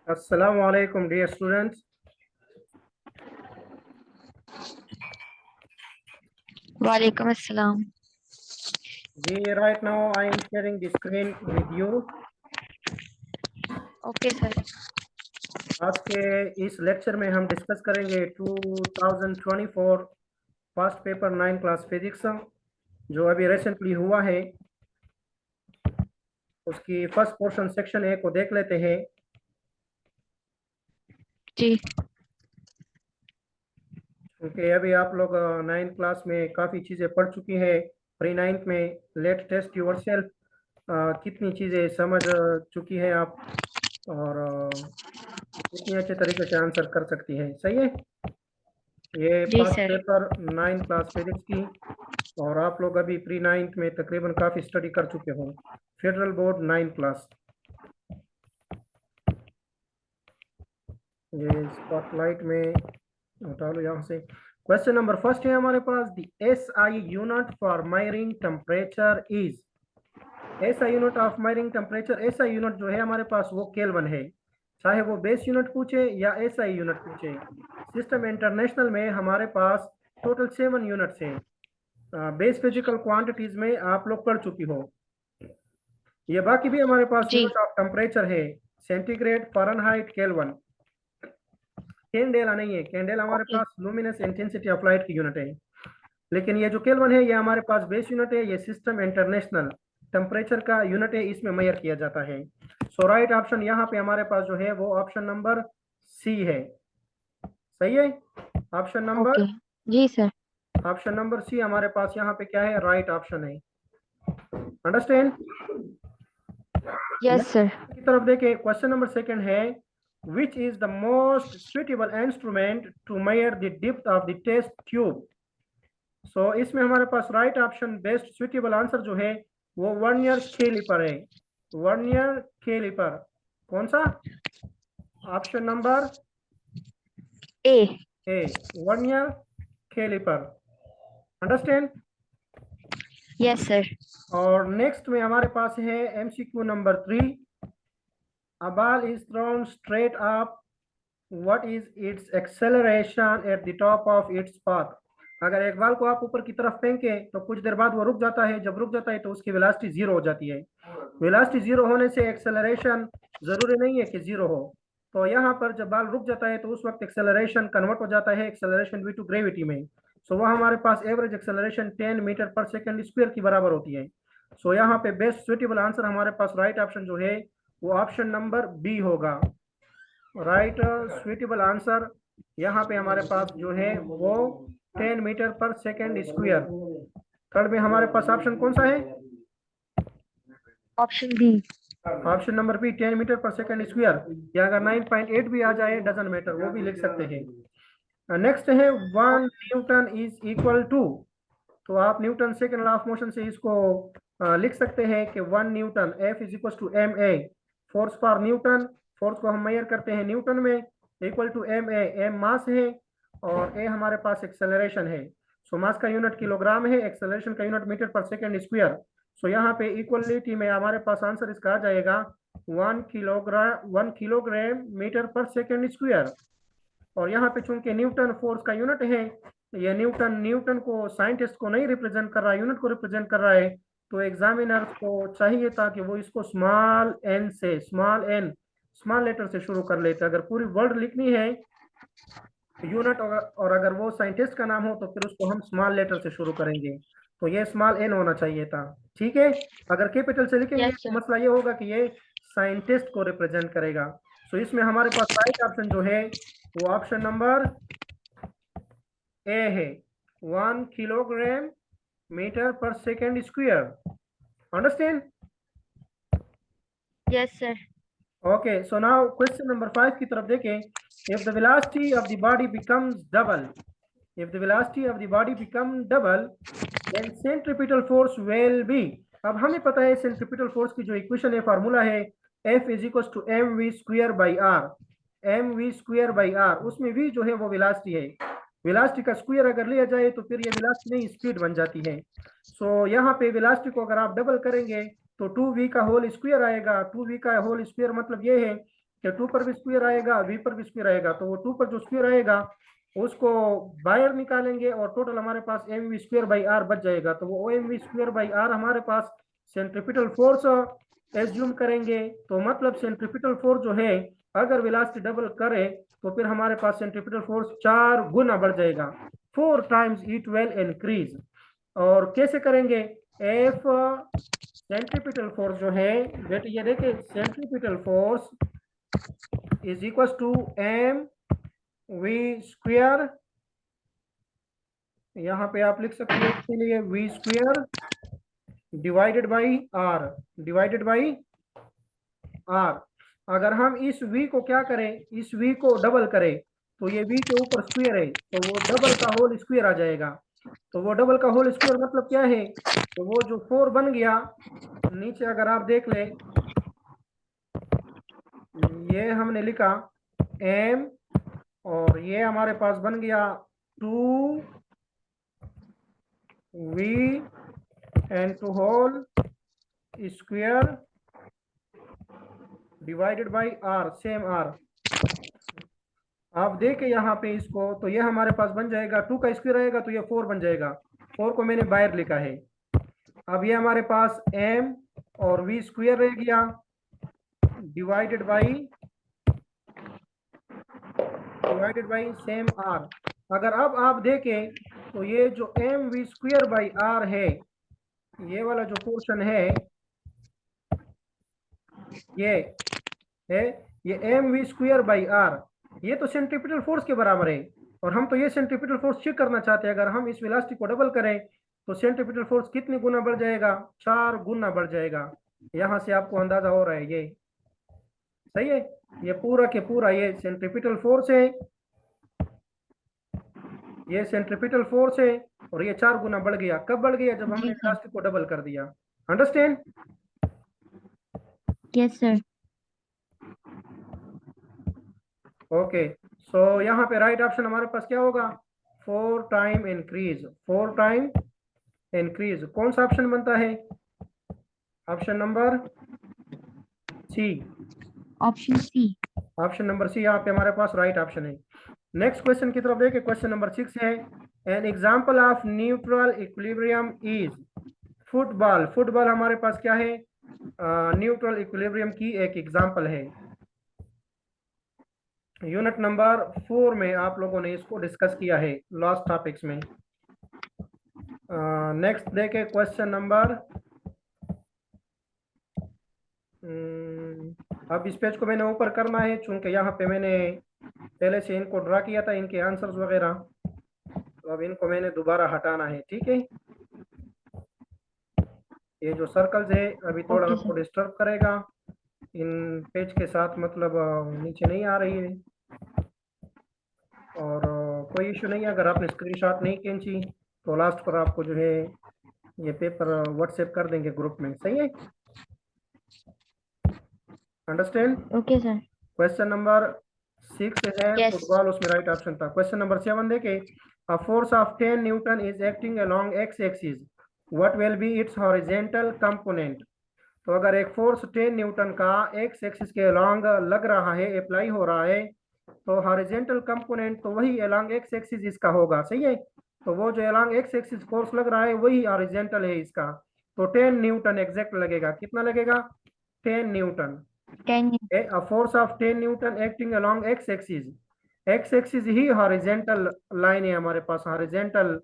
Assalamu alaikum, dear students. Walaikum assalam. Right now I am sharing the screen with you. Okay, sir. आज के इस lecture में हम discuss करेंगे 2024 first paper 9 class physics जो अभी रिसेंटली हुआ है। उसकी फर्स्ट पोर्शन सेक्शन ए को देख लेते हैं। जी क्योंकि अभी आप लोग 9 क्लास में काफ़ी चीज़ें पढ़ चुकी हैं। प्री 9 में लेट टेस्ट योरसेल्फ कितनी चीज़ें समझ चुकी हैं आप और कितनी अच्छे तरीके से आंसर कर सकती है। सही है। ये जी first sir. Paper 9 class physics की और आप लोग अभी प्री 9 में तकरीबन काफ़ी स्टडी कर चुके हो। Federal board 9 class. ये स्पॉटलाइट में हटा लो यहाँ से। क्वेश्चन नंबर फर्स्ट है हमारे पास, the SI unit for measuring temperature is. SI unit of measuring temperature, SI unit जो है हमारे पास वो केल्विन है, चाहे वो बेस यूनिट पूछे या एसआई यूनिट पूछे। सिस्टम इंटरनेशनल में हमारे पास टोटल 7 यूनिट्स हैं। बेस फिजिकल क्वांटिटीज में आप लोग पढ़ चुकी हो। ये बाकी भी हमारे पास जी यूनिट ऑफ टेम्परेचर है, सेंटीग्रेड, फ़ारेनहाइट, केल्विन। कैंडेला नहीं है, कैंडेला हमारे okay. Pass luminous intensity of light की यूनिट है। लेकिन ये जो केल्विन है ये हमारे पास बेस यूनिट है, ये सिस्टम इंटरनेशनल टेम्परेचर का यूनिट है, इसमें मेजर किया जाता है। सो राइट ऑप्शन यहाँ पे हमारे पास जो है वो ऑप्शन नंबर सी है। सही है। Option number okay. जी सर। ऑप्शन नंबर सी हमारे पास यहाँ पे क्या है, राइट ऑप्शन है। अंडरस्टैंड। Yes sir. की तरफ देखें, क्वेश्चन नंबर सेकंड है, which is the most suitable instrument to measure the depth of the test tube. So इसमें हमारे पास right option best suitable answer जो है वो वर्नियर कैलिपर है। वर्नियर कैलिपर कौन सा? Option number A. A, vernier caliper. Understand. Yes sir. और नेक्स्ट में हमारे पास है MCQ number 3, a ball is thrown straight up, what is its acceleration at the top of its path। अगर एक ball को आप ऊपर की तरफ फेंके तो कुछ देर बाद वो रुक जाता है, जब रुक जाता है तो उसकी वेलोसिटी जीरो हो जाती है। वेलोसिटी जीरो होने से एक्सेलरेशन जरूरी नहीं है कि जीरो हो, तो यहाँ पर जब बॉल रुक जाता है तो उस वक्त एक्सेलरेशन कन्वर्ट हो जाता है एक्सेलरेशन ड्यू टू ग्रेविटी में। सो वह हमारे पास average acceleration 10 metre per second square की बराबर होती है। सो यहाँ पे बेस्ट सुटेबल आंसर हमारे पास राइट ऑप्शन जो है वो ऑप्शन नंबर बी होगा। राइट सुटेबल आंसर यहाँ पे हमारे पास जो है वो 10 metre per second square. Third में हमारे पास ऑप्शन कौन सा है? Option B. Option number B, 10 metre per second square, या अगर 9.8 भी आ जाए डजंट मैटर, वो भी लिख सकते हैं। नेक्स्ट है 1 न्यूटन इज इक्वल टू, तो आप Newton second law of motion से इसको लिख सकते हैं कि 1 Newton F is equal to M A, force per Newton, force को हम मेजर करते हैं न्यूटन में, equal to M A, M mass है और ए हमारे पास एक्सेलरेशन है। सो मास का यूनिट किलोग्राम है, एक्सेलरेशन का unit metre per second square. सो यहाँ पे इक्वलिटी में हमारे पास आंसर इसका आ जाएगा 1 kilogram metre per second square. और यहाँ पे चूंकि न्यूटन फोर्स का यूनिट है, ये न्यूटन को साइंटिस्ट को नहीं रिप्रेजेंट कर रहा है, यूनिट को रिप्रेजेंट कर रहा है, तो एग्जामिनर को चाहिए था कि वो इसको स्मॉल एन से, स्मॉल लेटर से शुरू कर लेते। अगर पूरी वर्ड लिखनी है यूनिट और अगर वो साइंटिस्ट का नाम हो तो फिर उसको हम स्मॉल लेटर से शुरू करेंगे, तो ये स्मॉल एन होना चाहिए था। ठीक है। अगर कैपिटल से लिखेंगे यस तो सर। मसला ये होगा कि ये साइंटिस्ट को रिप्रेजेंट करेगा। सो इसमें हमारे पास राइट ऑप्शन जो है वो ऑप्शन नंबर ए है, 1 kilogram metre per second square. Understand. Yes sir. Okay, so now question number 5 की तरफ देखें। If the velocity of the body becomes double, if the velocity of the body become double, then centripetal force will be। अब हमें पता है centripetal force की जो equation है, फार्मूला है F is equal to M V square by R, M V square by R. उसमें v जो है वो वेलोसिटी है, वेलोसिटी का स्क्वायर अगर लिया जाए तो फिर ये वेलोसिटी नहीं स्पीड बन जाती है। सो यहाँ पे वेलोसिटी को अगर आप डबल करेंगे तो 2v का होल स्क्वायर आएगा। 2v का होल स्क्वायर मतलब ये है कि 2 पर भी स्क्वायर आएगा, v पर भी स्क्वायर आएगा, तो वो 2 पर जो स्क्वायर आएगा उसको बाहर निकालेंगे और टोटल हमारे पास mv स्क्वायर बाई आर बच जाएगा। तो वो mv स्क्वायर बाई आर हमारे पास सेंट्रीपिटल फोर्स एज्यूम करेंगे। तो मतलब सेंट्रीपिटल फोर्स जो है अगर वेलोसिटी डबल करे तो फिर हमारे पास सेंट्रीपिटल फोर्स 4 गुना बढ़ जाएगा, 4 टाइम्स इट विल इंक्रीज। और कैसे करेंगे? एफ सेंट्रीपिटल फोर्स जो है बेटे, ये देखिए centripetal force is equal to M V square, यहाँ पे आप लिख सकते हैं इसके लिए V square divided by R, divided by R. अगर हम इस v को क्या करें, इस v को डबल करें तो ये v के ऊपर स्क्वायर है तो वो डबल का होल स्क्वायर आ जाएगा। तो वो डबल का होल स्क्वायर मतलब क्या है? तो वो जो 4 बन गया नीचे अगर आप देख ले, ये हमने लिखा m और ये हमारे पास बन गया 2v and two whole square divided by R, same R. आप देखें यहाँ पे इसको, तो ये हमारे पास बन जाएगा 2 का स्क्वायर आएगा तो ये 4 बन जाएगा, 4 को मैंने बाहर लिखा है। अब ये हमारे पास m और v स्क्वायर रह गया डिवाइडेड बाई सेम r। अगर अब आप देखें तो ये जो m v square by r है, ये वाला जो पोर्शन है ये है, ये M V square by R, ये तो सेंट्रीपिटल फोर्स के बराबर है। और हम तो ये सेंट्रीपिटल फोर्स चेक करना चाहते हैं। अगर हम इस वेलोसिटी को डबल करें तो सेंट्रीपिटल फोर्स कितनी गुना बढ़ जाएगा? 4 गुना बढ़ जाएगा। यहाँ से आपको अंदाजा हो रहा है, ये सही है। ये पूरा के पूरा ये सेंट्रीपिटल फोर्स है, ये सेंट्रीपिटल फोर्स है और ये 4 गुना बढ़ गया। कब बढ़ गया? जब हमने जी सर। वेलोसिटी को डबल कर दिया। अंडरस्टैंड? Yes sir. ओके, सो यहाँ पे राइट ऑप्शन हमारे पास क्या होगा? 4 टाइम इंक्रीज, 4 टाइम इंक्रीज। कौन सा ऑप्शन बनता है? Option number C, option C. Option number C यहाँ पे हमारे पास राइट ऑप्शन है। नेक्स्ट क्वेश्चन की तरफ देखिए, क्वेश्चन नंबर 6 है an example of neutral equilibrium is football. Football हमारे पास क्या है? न्यूट्रल इक्विलिब्रियम की एक एग्जांपल है। यूनिट नंबर 4 में आप लोगों ने इसको डिस्कस किया है लास्ट टॉपिक्स में। नेक्स्ट देखे क्वेश्चन नंबर, अब इस पेज को मैंने ऊपर करना है चूंकि यहाँ पे मैंने पहले से इनको ड्रा किया था, इनके आंसर्स वगैरह, तो अब इनको मैंने दोबारा हटाना है। ठीक है, ये जो सर्कल्स है अभी थोड़ा आपको डिस्टर्ब करेगा, इन पेज के साथ मतलब नीचे नहीं आ रही है। और कोई इशू नहीं है, अगर आपने स्क्रीनशॉट नहीं खींची तो लास्ट पर आपको जो है ये पेपर व्हाट्सएप कर देंगे ग्रुप में। सही है? Understand? Okay sir. Question number 6 है Yes. फुटबॉल, उसमें राइट ऑप्शन था। क्वेश्चन नंबर 7 देखे, a force of 10 Newton is acting along x axis, what will be it's horizontal component. तो अगर एक फोर्स 10 न्यूटन का एक्स एक्सिस के अलोंग लग रहा है, अप्लाई हो रहा है, तो हॉरिजॉन्टल कंपोनेंट तो वही अलोंग एक्स एक्सिस इसका होगा। सही है? तो वो जो अलोंग एक्स एक्सिस फोर्स लग रहा है वही हॉरिजॉन्टल है इसका। तो 10 न्यूटन एग्जैक्ट लगेगा। कितना लगेगा? 10 Newton. 10। A force of 10 Newton acting along x axis, x axis he horizontal line है हमारे पास, हॉरिजॉन्टल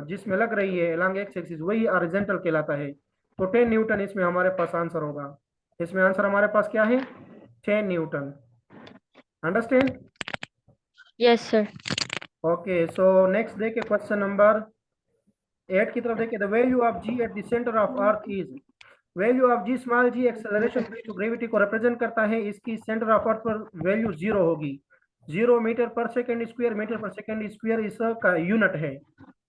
जिसमें लग रही है अलोंग एक्स एक्सिस वही हॉरिजॉन्टल कहलाता है। तो 10 न्यूटन इसमें हमारे पास आंसर होगा। इसमें आंसर हमारे पास क्या है? 10 newton. Understand? Yes sir. Okay, so next देखिए क्वेश्चन नंबर 8 की तरफ देखिए, the value of G at the centre of earth is, value of G small G acceleration due to gravity को रिप्रेजेंट करता है। इसकी सेंटर ऑफ अर्थ पर value 0 होगी। 0 metre per second square, metre per second square इसका unit है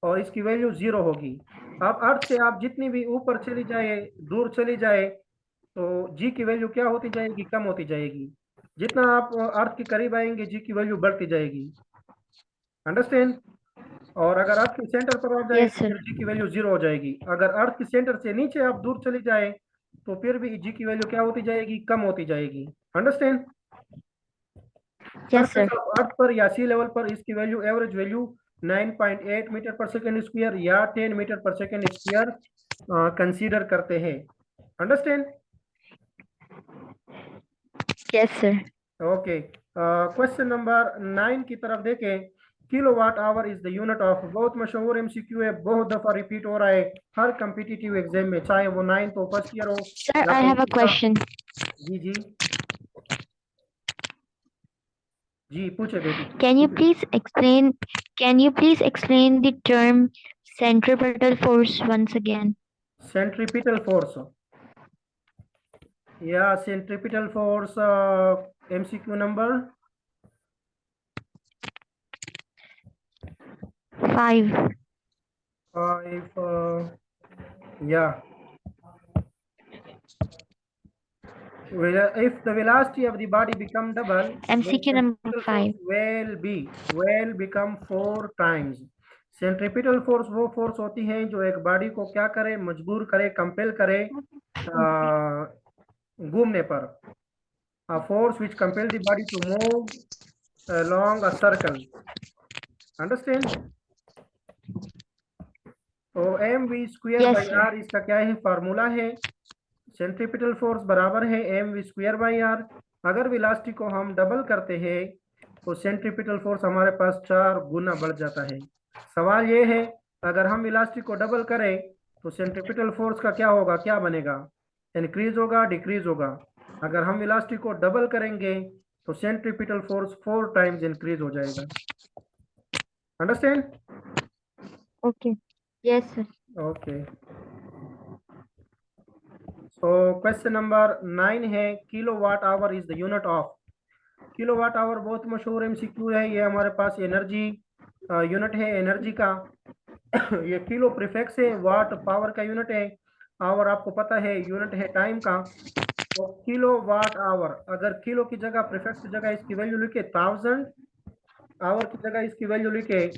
और इसकी वैल्यू 0 होगी। अब अर्थ से आप जितनी भी ऊपर चली जाए, दूर चली जाए, तो जी की वैल्यू क्या होती जाएगी? कम होती जाएगी। जितना आप अर्थ के करीब आएंगे जी की वैल्यू बढ़ती जाएगी। अंडरस्टैंड? और अगर अर्थ के सेंटर पर आ जाए Yes, तो sir. फिर जी की वैल्यू 0 हो जाएगी। अगर अर्थ के सेंटर से नीचे आप दूर चली जाए तो फिर भी जी की वैल्यू क्या होती जाएगी? कम होती जाएगी। Understand? Yes, sir. Surface of earth पर या सी लेवल पर इसकी value, average value 9.8 metre per second square या 10 metre per second square consider करते हैं। Understand? Yes, sir. Okay, question number 9 की तरफ देखें। Kilowatt hour is the unit of, बहुत मशहूर एमसीक्यू है, बहुत दफा रिपीट हो रहा है हर कम्पिटिटिव एग्जाम में, चाहे वो 9th हो, फर्स्ट ईयर हो Sir, या I फिर have a question. जी जी जी, पूछे बेटी। Can you please explain the term centripetal force once again? Centripetal force या centripetal force, MCQ number 5. 5, yeah. If the velocity of the body become double, then MCQ number centripetal 5. force will become 4 times. Centripetal force वो force होती है जो एक body को क्या करे, मजबूर करे, कंपेल करे घूमने पर। A force which compel the body to move along a circle. Understand? तो mv square Yes, by sir. R इसका क्या है, फार्मूला है। सेंट्रीपिटल फोर्स बराबर है mv स्क्वायर बाई आर। अगर वेलोसिटी को हम डबल करते हैं तो सेंट्रीपिटल फोर्स हमारे पास 4 गुना बढ़ जाता है। सवाल ये है, अगर हम वेलोसिटी को डबल करें तो सेंट्रीपिटल फोर्स का क्या होगा, क्या बनेगा, इंक्रीज होगा, डिक्रीज होगा। अगर हम वेलोसिटी को डबल करेंगे तो सेंट्रीपिटल फोर्स 4 टाइम्स इंक्रीज हो जाएगा। Understand? Okay. Yes, sir. Okay, so question number 9 है, kilowatt hour is the unit of. Kilowatt hour बहुत मशहूर एमसीक्यू है, ये हमारे पास एनर्जी यूनिट है एनर्जी का। ये किलो प्रीफिक्स है, वाट पावर का यूनिट है, आवर आपको पता है यूनिट है टाइम का। तो किलो वाट आवर, अगर किलो की जगह प्रीफिक्स की जगह इसकी वैल्यू लिखे 1000, आवर की जगह इसकी वैल्यू लिखे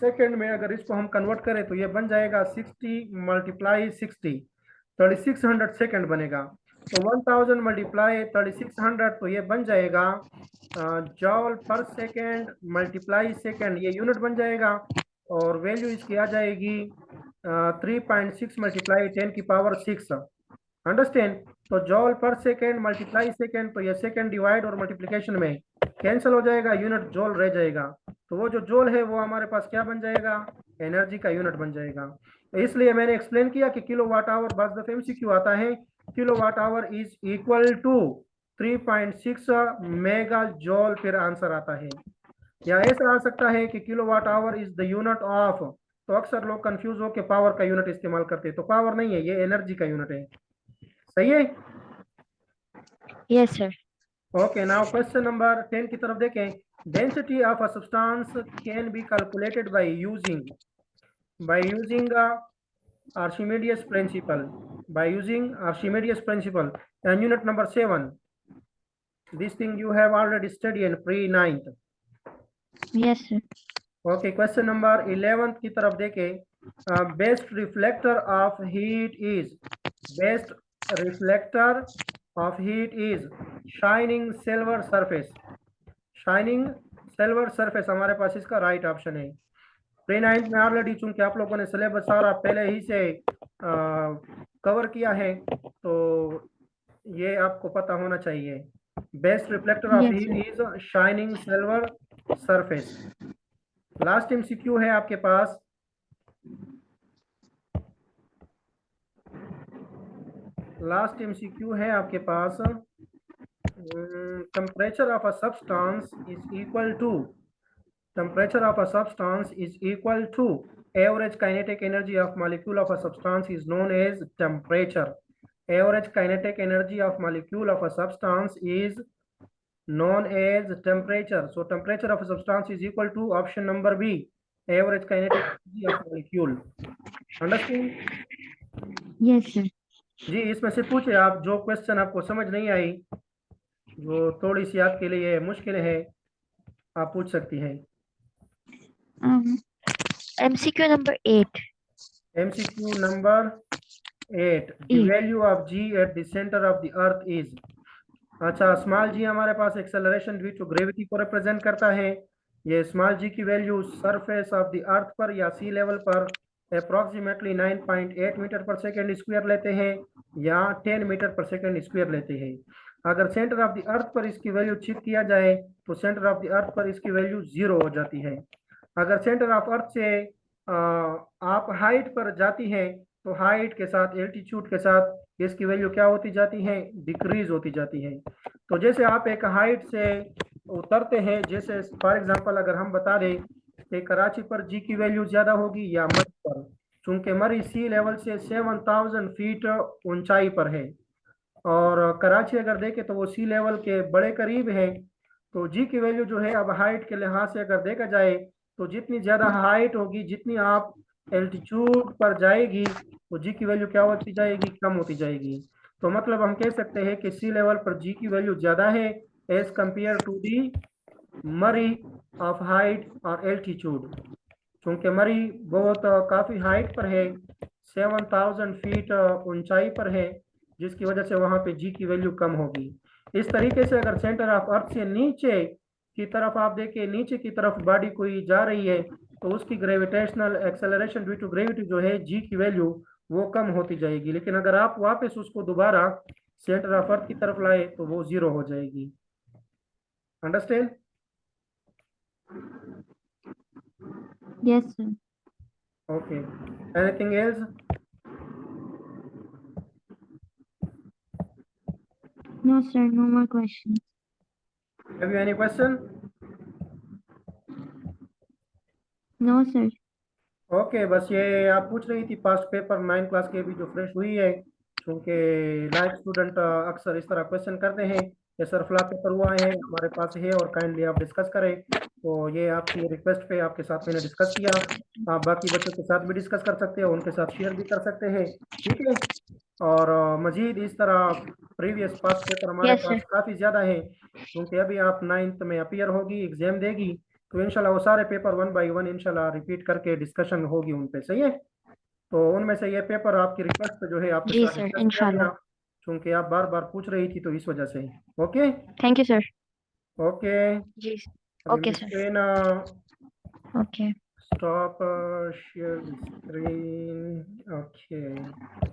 सेकंड में, अगर इसको हम कन्वर्ट करें तो ये बन जाएगा 60 मल्टीप्लाई 60, 3600 सेकंड बनेगा। तो 1000 मल्टीप्लाई 3600 तो ये बन जाएगा जॉल पर सेकंड मल्टीप्लाई सेकंड, ये यूनिट बन जाएगा। और वैल्यू इसकी आ जाएगी 3.6 मल्टीप्लाई 10 की पावर 6। अंडरस्टैंड? तो जॉल पर सेकेंड मल्टीप्लाई सेकेंड, तो ये सेकेंड डिवाइड और मल्टीप्लिकेशन में कैंसिल हो जाएगा, यूनिट जॉल रह जाएगा। तो वो जो जॉल है वो हमारे पास क्या बन जाएगा, एनर्जी का यूनिट बन जाएगा। तो इसलिए मैंने एक्सप्लेन किया कि किलोवाट आवर बस दफे एमसीक्यू आता है, kilowatt hour is equal to 3.6 mega joule, फिर आंसर आता है। या ऐसा आ सकता है कि kilowatt hour is the unit of, तो अक्सर लोग कंफ्यूज हो के पावर का यूनिट इस्तेमाल करते हैं, तो पावर नहीं है, ये एनर्जी का यूनिट है। सही है? Yes, sir. Okay, now question number 10 की तरफ देखें। Density of a substance can be calculated by using Archimedes principle, and unit number 7, this thing you have already study in pre 9th। Yes, sir. Okay, question number 11 की तरफ देखें। Best reflector of heat is shining silver surface. हमारे पास इसका right option है। Pre 9th में already चूंकि आप लोगों ने सिलेबस सारा पहले ही से कवर किया है, तो ये आपको पता होना चाहिए। Best reflector of Yes, heat sir. Is shining silver surface. Last MCQ है आपके पास, temperature of a substance is equal to average kinetic energy of molecule of a substance is known as temperature. Average kinetic energy of molecule of a substance is known as temperature. So temperature of a substance is equal to option number B, average kinetic energy of molecule. Understand? Yes, sir. जी, इसमें से पूछे आप जो question आपको समझ नहीं आई, जो थोड़ी सी आपके लिए मुश्किल है, आप पूछ सकती हैं। MCQ number 8. MCQ number 8, the value of G at the center of the earth is। अच्छा, स्मॉल जी हमारे पास एक्सेलरेशन ड्यू टू ग्रेविटी को रिप्रेजेंट करता है। ये स्मॉल जी की value surface of the earth पर या सी लेवल पर approximately 9.8 metre per second square लेते हैं या 10 मीटर पर सेकेंड स्क्वायर लेते हैं। अगर सेंटर ऑफ द अर्थ पर इसकी वैल्यू शिफ्ट किया जाए तो सेंटर ऑफ द अर्थ पर इसकी वैल्यू 0 हो जाती है। अगर सेंटर ऑफ अर्थ से आप हाइट पर जाती है तो हाइट के साथ एल्टीट्यूड के साथ इसकी वैल्यू क्या होती जाती है, डिक्रीज होती जाती है। तो जैसे आप एक हाइट से उतरते हैं, जैसे फॉर एग्जांपल अगर हम बता दें कि कराची पर जी की वैल्यू ज़्यादा होगी या मरी पर, चूंकि मरी सी लेवल से 7000 फीट ऊंचाई पर है और कराची अगर देखें तो वो सी लेवल के बड़े करीब है, तो जी की वैल्यू जो है अब हाइट के लिहाज से अगर देखा जाए तो जितनी ज़्यादा हाइट होगी, जितनी आप एल्टीट्यूड पर जाएगी, तो जी की वैल्यू क्या होती जाएगी, कम होती जाएगी। तो मतलब हम कह सकते हैं कि सी लेवल पर जी की वैल्यू ज़्यादा है एज कंपेयर टू दी मरी ऑफ हाइट और एल्टीट्यूड। चूंकि मरी बहुत काफ़ी हाइट पर है, 7000 फीट ऊंचाई पर है, जिसकी वजह से वहाँ पे जी की वैल्यू कम होगी। इस तरीके से अगर सेंटर ऑफ अर्थ से नीचे की तरफ आप देखिए, नीचे की तरफ बॉडी कोई जा रही है तो उसकी gravitational acceleration due to gravity जो है जी की वैल्यू वो कम होती जाएगी। लेकिन अगर आप वापस उसको दोबारा सेंटर ऑफ अर्थ की तरफ लाए तो वो 0 हो जाएगी। Understand? Yes, sir. Okay, anything else? No, sir. No more questions. Have you any question? No, sir. Okay, बस ये आप पूछ रही थी पास्ट पेपर 9 क्लास के भी जो फ्रेश हुई है, क्योंकि लाइक स्टूडेंट अक्सर इस तरह क्वेश्चन करते हैं कि सर फ्लॉप पेपर हुआ है हमारे पास है और काइंडली आप डिस्कस करें। तो ये आपकी रिक्वेस्ट पे आपके साथ मैंने डिस्कस किया। आप बाकी बच्चों के साथ भी डिस्कस कर सकते हो, उनके साथ शेयर भी कर सकते हैं, ठीक है। और मजीद इस तरह प्रीवियस पास्ट पेपर हमारे Yes, sir. पास काफ़ी ज़्यादा है, क्योंकि अभी आप 9th में अपीयर होगी, एग्जाम देगी, तो इंशाल्लाह वो सारे पेपर 1 बाय 1 इंशाल्लाह रिपीट करके डिस्कशन होगी उन पे, सही है। तो उनमें से ये पेपर आपकी रिक्वेस्ट पे जो है आपके जी साथ सर, डिस्कस किया गया, इंशाल्लाह। क्योंकि आप बार बार पूछ रही थी तो इस वजह से। Okay. Thank you sir. Okay, जी। अभी okay miss sir. Pen okay. Stop share screen. Okay.